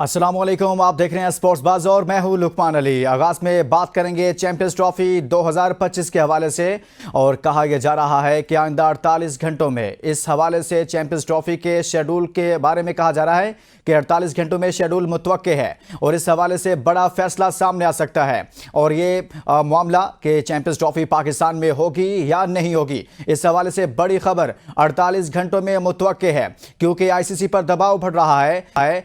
अस्सलाम वालेकुम, आप देख रहे हैं स्पोर्ट्स बाज़ और मैं हूं लुकमान अली। आगाज में बात करेंगे चैंपियंस ट्रॉफी 2025 के हवाले से और कहा यह जा रहा है कि आइंदा 48 घंटों में इस हवाले से चैंपियंस ट्रॉफी के शेड्यूल के बारे में कहा जा रहा है कि 48 घंटों में शेड्यूल मुतवक्के है और इस हवाले से बड़ा फैसला सामने आ सकता है। और ये मामला कि चैंपियंस ट्रॉफी पाकिस्तान में होगी या नहीं होगी, इस हवाले से बड़ी खबर 48 घंटों में मुतवक्के है, क्योंकि आईसीसी पर दबाव बढ़ रहा है।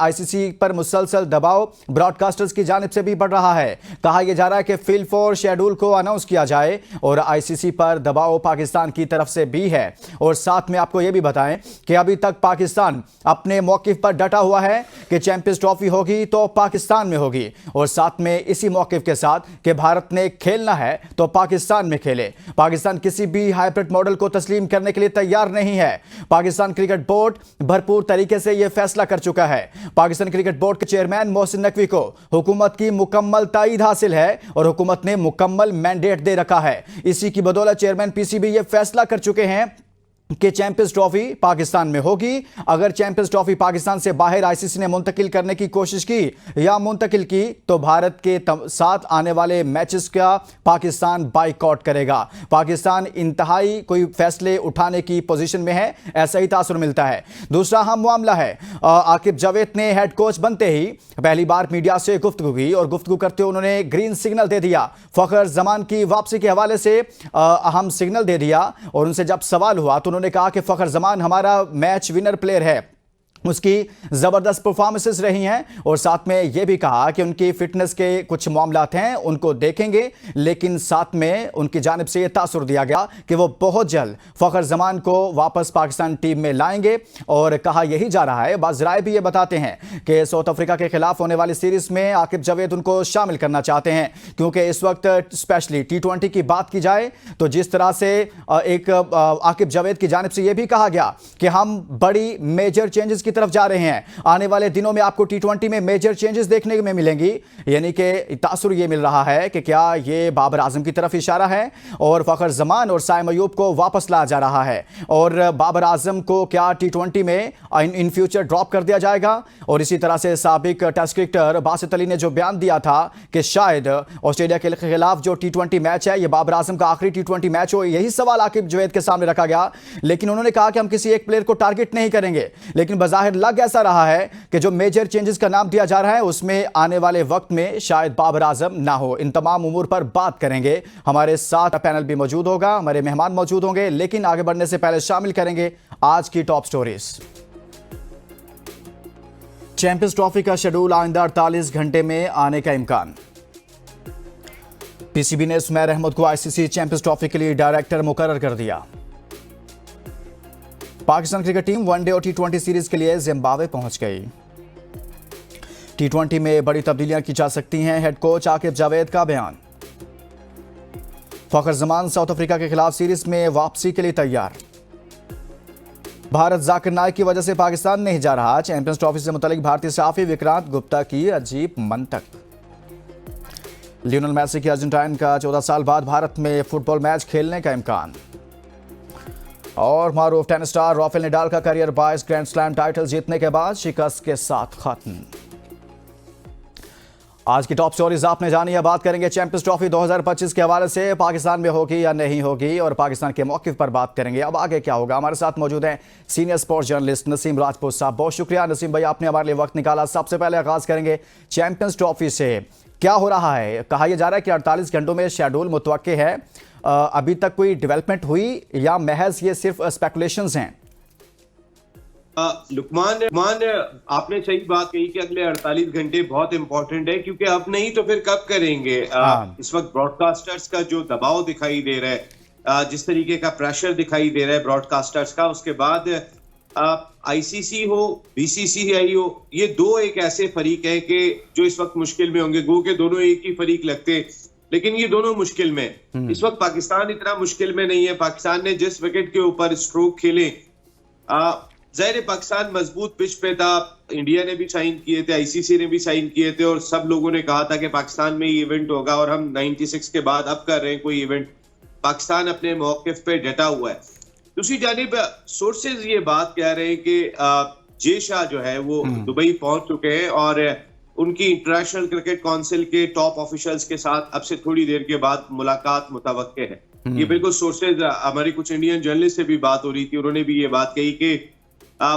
आईसीसी पर मुसलसल दबाव ब्रॉडकास्टर्स की जानिब से भी बढ़ रहा है। कहा यह जा रहा है कि फील्ड फॉर शेड्यूल को अनाउंस किया जाए और आईसीसी पर दबाव पाकिस्तान की तरफ से भी है। और साथ में आपको यह भी बताएं कि अभी तक पाकिस्तान अपने मौकिफ पर डटा हुआ है कि चैंपियंस ट्रॉफी होगी तो पाकिस्तान में होगी, और साथ में इसी मौकिफ के साथ कि भारत ने खेलना है तो पाकिस्तान में खेले। पाकिस्तान किसी भी हाइब्रिड मॉडल को तस्लीम करने के लिए तैयार नहीं है। पाकिस्तान क्रिकेट बोर्ड भरपूर तरीके से यह फैसला कर चुका है। पाकिस्तान क्रिकेट बोर्ड के चेयरमैन मोहसिन नकवी को हुकूमत की मुकम्मल ताईद हासिल है और हुकूमत ने मुकम्मल मैंडेट दे रखा है। इसी की बदौलत चेयरमैन पीसीबी यह फैसला कर चुके हैं कि चैंपियंस ट्रॉफी पाकिस्तान में होगी। अगर चैंपियंस ट्रॉफी पाकिस्तान से बाहर आईसीसी ने मुंतकिल करने की कोशिश की या मुंतकिल की तो भारत के साथ आने वाले मैचेस का पाकिस्तान बाइकआउट करेगा। पाकिस्तान इंतहाई कोई फैसले उठाने की पोजीशन में है, ऐसा ही तासुर मिलता है। दूसरा अहम मामला है, आकिब जावेद ने हेड कोच बनते ही पहली बार मीडिया से गुफ्तगू की और गुफ्तगू करते हुए उन्होंने ग्रीन सिग्नल दे दिया। फखर जमान की वापसी के हवाले से अहम सिग्नल दे दिया और उनसे जब सवाल हुआ तो उन्होंने कहा कि फखर जमान हमारा मैच विनर प्लेयर है, उसकी जबरदस्त परफॉर्मेंसेस रही हैं, और साथ में यह भी कहा कि उनकी फिटनेस के कुछ मामलात हैं उनको देखेंगे, लेकिन साथ में उनकी जानिब से यह तासुर दिया गया कि वो बहुत जल्द फखर जमान को वापस पाकिस्तान टीम में लाएंगे। और कहा यही जा रहा है, बाज़ राय भी ये बताते हैं कि साउथ अफ्रीका के खिलाफ होने वाली सीरीज में आकिब जावेद उनको शामिल करना चाहते हैं, क्योंकि इस वक्त स्पेशली T20 की बात की जाए तो जिस तरह से एक आकिब जावेद की जानिब से यह भी कहा गया कि हम बड़ी मेजर चेंजेस तरफ जा रहे हैं, आने वाले दिनों में आपको T20 में मेजर चेंजेस देखने में मिलेंगी। यानी कि तासुर यह मिल रहा है कि क्या यह बाबर आजम की तरफ इशारा है और फखर जमान और साइम अयूब को वापस लाया जा रहा है, और बाबर आजम को क्या T20 में इन फ्यूचर ड्रॉप कर दिया जाएगा। और इसी तरह से साबिक टेस्ट क्रिकेटर बासित अली ने जो बयान दिया था कि शायद ऑस्ट्रेलिया के खिलाफ जो T20 मैच है यह बाबर आजम का आखिरी T20 मैच हो, यही सवाल आकिब जावेद के सामने रखा गया। लेकिन उन्होंने कहा कि हम किसी एक प्लेयर को टारगेट नहीं करेंगे, लेकिन बाज़ाहिर लग ऐसा रहा है कि जो मेजर चेंजेस का नाम दिया जा रहा है उसमें आने वाले वक्त में शायद बाबर आजम ना हो। इन तमाम उमूर पर बात करेंगे, हमारे साथ पैनल भी मौजूद होगा, हमारे मेहमान मौजूद होंगे, लेकिन आगे बढ़ने से पहले शामिल करेंगे आज की टॉप स्टोरीज। चैंपियंस ट्रॉफी का शेड्यूल आइंदा 48 घंटे में आने का इम्कान। पीसीबी ने सुमैर अहमद को आईसीसी चैंपियंस ट्रॉफी के लिए डायरेक्टर मुकर्रर कर दिया। पाकिस्तान क्रिकेट टीम वनडे और T20 सीरीज के लिए जिम्बाब्वे पहुंच गई। T20 में बड़ी तब्दीलियां की जा सकती हैं, हेड कोच आकिब जावेद का बयान। फखर जमान साउथ अफ्रीका के खिलाफ सीरीज में वापसी के लिए तैयार। भारत जाकिर नाइक की वजह से पाकिस्तान नहीं जा रहा, चैंपियंस ट्रॉफी से मुतालिक भारतीय सहाफी विक्रांत गुप्ता की अजीब मंतक। लियोनेल मेसी की अर्जेंटाइन का 14 साल बाद भारत में फुटबॉल मैच खेलने का इम्कान। और मारूफ टेनिस स्टार राफेल नडाल का करियर 22 ग्रैंड स्लैम टाइटल जीतने के बाद शिकस्त के साथ खत्म। आज की टॉप स्टोरीज आपने जानी है। बात करेंगे चैंपियंस ट्रॉफी 2025 के हवाले से, पाकिस्तान में होगी या नहीं होगी, और पाकिस्तान के मौकिफ पर बात करेंगे। अब आगे क्या होगा, हमारे साथ मौजूद हैं senior sports journalist Naseem Rajput साहब। बहुत शुक्रिया नसीम भाई, आपने हमारे लिए वक्त निकाला। सबसे पहले आगाज करेंगे चैंपियंस ट्रॉफी से, क्या हो रहा है। कहा यह जा रहा है कि 48 घंटों में शेड्यूल मुतवक्के है, अभी तक कोई डेवलपमेंट हुई या महज ये सिर्फ स्पेकुलेशंस हैं? लुकमान आपने सही बात कही कि अगले 48 घंटे बहुत इंपॉर्टेंट है, क्योंकि अब नहीं तो फिर कब करेंगे। इस वक्त ब्रॉडकास्टर्स का जो दबाव दिखाई दे रहा है, जिस तरीके का प्रेशर दिखाई दे रहा है ब्रॉडकास्टर्स का, उसके बाद आईसीसी हो बीसीसीआई हो, ये दो एक ऐसे फरीक हैं कि जो इस वक्त मुश्किल में होंगे। गो के दोनों एक ही फरीक लगते, लेकिन ये दोनों मुश्किल में। इस वक्त पाकिस्तान इतना मुश्किल में नहीं है। पाकिस्तान ने जिस विकेट के ऊपर स्ट्रोक खेले, जाहिर पाकिस्तान मजबूत पिच पे था, इंडिया ने भी साइन किए थे, आईसीसी ने भी साइन किए थे, और सब लोगों ने कहा था कि पाकिस्तान में ये इवेंट होगा, और हम 96 के बाद अब कर रहे हैं कोई इवेंट। पाकिस्तान अपने मौकिफ पे डटा हुआ है। दूसरी जानिब सोर्सेज ये बात कह रहे हैं कि जे शाह जो है वो दुबई पहुंच चुके हैं और उनकी इंटरनेशनल क्रिकेट काउंसिल के टॉप ऑफिशियल्स के साथ अब से थोड़ी देर के बाद मुलाकात मुतवक्के है। ये बिल्कुल सोर्सेज, हमारी कुछ इंडियन जर्नलिस्ट से भी बात हो रही थी, उन्होंने भी ये बात कही कि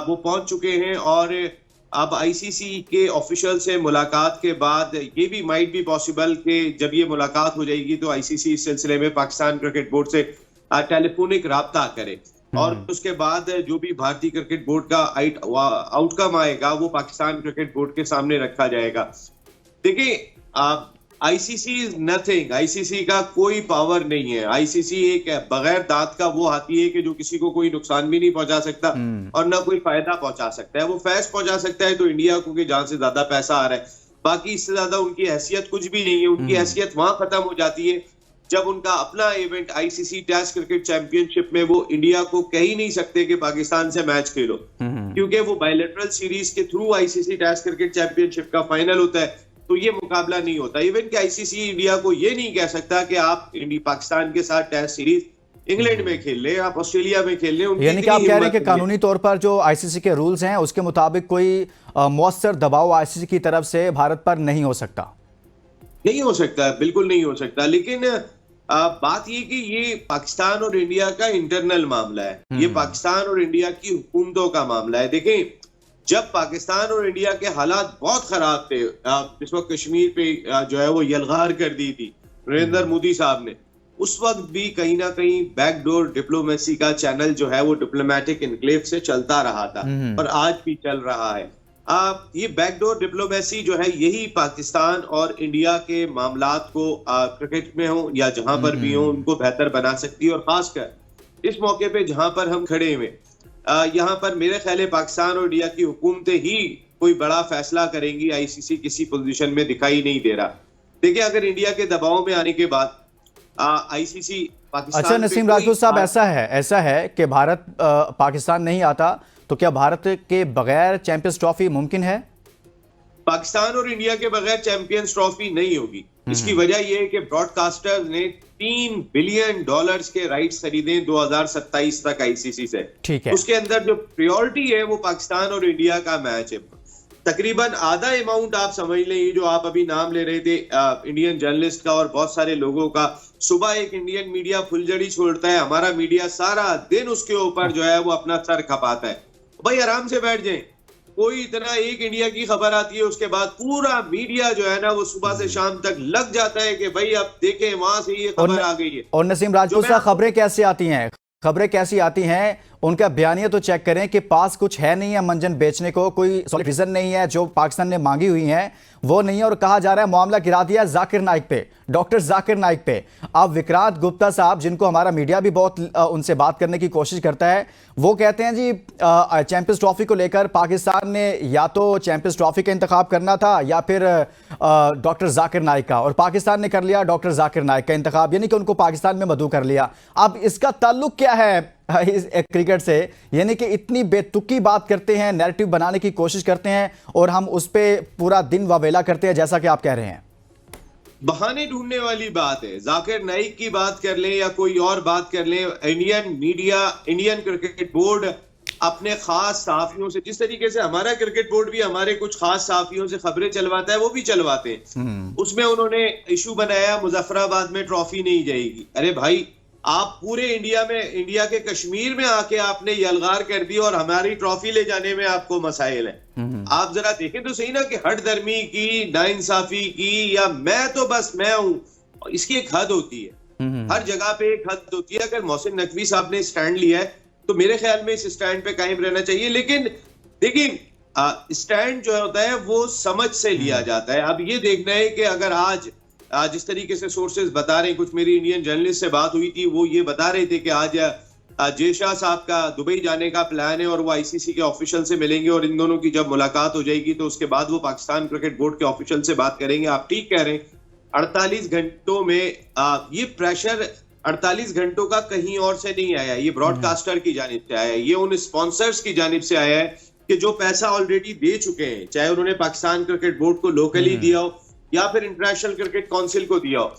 वो पहुंच चुके हैं और अब आईसीसी के ऑफिशियल से मुलाकात के बाद ये भी माइट बी पॉसिबल कि जब ये मुलाकात हो जाएगी तो आईसीसी इस सिलसिले में पाकिस्तान क्रिकेट बोर्ड से टेलीफोनिक राब्ता करे और उसके बाद जो भी भारतीय क्रिकेट बोर्ड का आउटकम आएगा वो पाकिस्तान क्रिकेट बोर्ड के सामने रखा जाएगा। देखिए, आईसीसी इज नथिंग, आईसीसी का कोई पावर नहीं है। आईसीसी एक बगैर दांत का वो हाथी है कि जो किसी को कोई नुकसान भी नहीं पहुंचा सकता और ना कोई फायदा पहुंचा सकता है। वो फैस पहुंचा सकता है तो इंडिया को कि जहां से ज्यादा पैसा आ रहा है, बाकी इससे ज्यादा उनकी हैसियत कुछ भी नहीं है। उनकी हैसियत वहां खत्म हो जाती है जब उनका अपना event ICC test cricket championship में वो इंडिया को कह ही नहीं सकते कि पाकिस्तान से मैच खेलो, क्योंकि वो बायलैटरल सीरीज के through ICC test cricket championship का फाइनल होता है, तो ये मुकाबला नहीं होता। इवन कि आईसीसी इंडिया को ये नहीं कह सकता कि आप पाकिस्तान के साथ टेस्ट सीरीज इंग्लैंड में खेल ले, आप ऑस्ट्रेलिया में खेल ले। यानी कि आप कह रहे हैं कि कानूनी तौर पर जो आईसीसी के रूल्स हैं उसके मुताबिक कोई मौसर दबाव आईसीसी की तरफ से भारत पर नहीं हो सकता? नहीं हो सकता, बिल्कुल नहीं हो सकता। लेकिन बात ये कि ये पाकिस्तान और इंडिया का इंटरनल मामला है, ये पाकिस्तान और इंडिया की हुकूमतों का मामला है। देखें, जब पाकिस्तान और इंडिया के हालात बहुत खराब थे, इस वक्त कश्मीर पे जो है वो यलगार कर दी थी नरेंद्र मोदी साहब ने, उस वक्त भी कहीं ना कहीं बैकडोर डिप्लोमेसी का चैनल जो है वो डिप्लोमेटिक इनक्लेव से चलता रहा था और आज भी चल रहा है। ये बैकडोर डिप्लोमेसी जो है यही पाकिस्तान और इंडिया के मामलात को क्रिकेट में हो या जहां पर भी हो उनको बेहतर बना सकती है। और खासकर इस मौके पे जहां पर हम खड़े हुए, यहाँ पर मेरे ख्याल है पाकिस्तान और इंडिया की हुकूमतें ही कोई बड़ा फैसला करेंगी। आईसीसी किसी पोजीशन में दिखाई नहीं दे रहा। देखिए, अगर इंडिया के दबाव में आने के बाद आईसीसी पाकिस्तान, अच्छा नसीम राजपूत साहब, ऐसा है कि भारत पाकिस्तान नहीं आता तो क्या भारत के बगैर चैंपियंस ट्रॉफी मुमकिन है? पाकिस्तान और इंडिया के बगैर चैंपियंस ट्रॉफी नहीं होगी। इसकी वजह यह है कि ब्रॉडकास्टर्स ने $3 बिलियन के राइट्स खरीदे 2027 तक आईसीसी से। ठीक है, उसके अंदर जो प्रायोरिटी है वो पाकिस्तान और इंडिया का मैच है। तकरीबन आधा अमाउंट आप समझ लें, जो आप अभी नाम ले रहे थे इंडियन जर्नलिस्ट का और बहुत सारे लोगों का, सुबह एक इंडियन मीडिया फुलझड़ी छोड़ता है, हमारा मीडिया सारा दिन उसके ऊपर जो है वो अपना सर खपाता है। भाई आराम से बैठ जाएं, कोई इतना एक इंडिया की खबर आती है उसके बाद पूरा मीडिया जो है ना वो सुबह से शाम तक लग जाता है कि भाई अब देखें वहां से ये खबर आ गई है। और नसीम राजपूत साहब, खबरें कैसी आती हैं? खबरें कैसी आती हैं? उनका बयानिया तो चेक करें कि पास कुछ है नहीं है मंजन बेचने को, कोई सॉलिड रीजन नहीं है, जो पाकिस्तान ने मांगी हुई है वो नहीं है, और कहा जा रहा है मामला गिरा दिया जाकिर नाइक पे, डॉक्टर जाकिर नाइक पे। अब विक्रांत गुप्ता साहब, जिनको हमारा मीडिया भी बहुत उनसे बात करने की कोशिश करता है, वो कहते हैं जी चैंपियंस ट्रॉफी को लेकर पाकिस्तान ने या तो चैंपियंस ट्रॉफी का इंतखाब करना था या फिर डॉक्टर जाकिर नाइक का, और पाकिस्तान ने कर लिया डॉक्टर जाकिर नाइक का इंतखाब, यानी कि उनको पाकिस्तान में मदऊ कर लिया। अब इसका ताल्लुक क्या है इस क्रिकेट से? यानी कि इतनी बेतुकी बात करते हैं, नैरेटिव बनाने की कोशिश करते हैं और हम उस पर पूरा दिन वावेला करते हैं, जैसा कि आप कह रहे हैं। बहाने ढूंढने वाली बात है। जाकिर नाइक की बात कर लें या कोई और बात कर लें, Indian media, Indian cricket board अपने खास सहाफियों से, जिस तरीके से हमारा क्रिकेट बोर्ड भी हमारे कुछ खास सहाफियों से खबरें चलवाता है, वो भी चलवाते हैं। उसमें उन्होंने इशू बनाया मुजफ्फराबाद में ट्रॉफी नहीं जाएगी। अरे भाई, आप पूरे इंडिया में, इंडिया के कश्मीर में आके आपने यलगार कर दी और हमारी ट्रॉफी ले जाने में आपको मसाइल है। आप जरा देखें तो सही ना कि हट दर्मी की, नाइंसाफी की, या मैं तो बस मैं हूं, इसकी एक हद होती है। हर जगह पे एक हद होती है। अगर मोहसिन नकवी साहब ने स्टैंड लिया है तो मेरे ख्याल में इस स्टैंड पे कायम रहना चाहिए। लेकिन देखिए, स्टैंड जो होता है वो समझ से लिया जाता है। अब ये देखना है कि अगर आज जिस तरीके से सोर्सेज बता रहे हैं, कुछ मेरी इंडियन जर्नलिस्ट से बात हुई थी, वो ये बता रहे थे कि आज जे शाह साहब का दुबई जाने का प्लान है और वो आईसीसी के ऑफिशियल से मिलेंगे और इन दोनों की जब मुलाकात हो जाएगी तो उसके बाद वो पाकिस्तान क्रिकेट बोर्ड के ऑफिशियल से बात करेंगे। आप ठीक कह रहे हैं, 48 घंटों में ये प्रेशर 48 घंटों का कहीं और से नहीं आया, ये ब्रॉडकास्टर की जानिब से आया है, ये उन स्पॉन्सर्स की जानिब से आया है कि जो पैसा ऑलरेडी दे चुके हैं, चाहे उन्होंने पाकिस्तान क्रिकेट बोर्ड को लोकली दिया हो या फिर इंटरनेशनल क्रिकेट काउंसिल को दिया हो।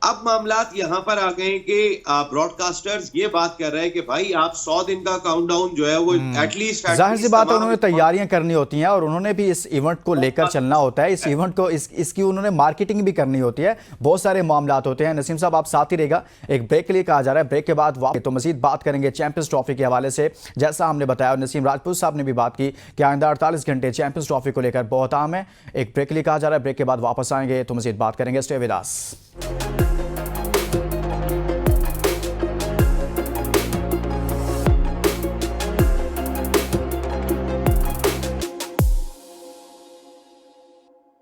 अब मामलात यहाँ पर आ गए कि ब्रॉडकास्टर्स ये बात कर रहे हैं कि भाई आप 100 दिन का काउंटडाउन जो है वो एटलीस्ट जाहिर सी बात है, उन्होंने तैयारियां करनी होती हैं और उन्होंने भी इस इवेंट को लेकर चलना होता है। इस इवेंट को इसकी उन्होंने मार्केटिंग भी करनी होती है। बहुत सारे मामलात होते हैं। नसीम साहब, आप साथ ही रहेगा, एक ब्रेक के लिए कहा जा रहा है। ब्रेक के बाद तो मजीद बात करेंगे चैंपियंस ट्रॉफी के हवाले से। जैसा हमने बताया, नसीम राजपूत साहब ने भी बात की कि आइंदा 48 घंटे चैंपियंस ट्रॉफी को लेकर बहुत अहम है। एक ब्रेक के लिए कहा जा रहा है। ब्रेक के बाद वापस आएंगे तो मजीद बात करेंगे। Stay with us.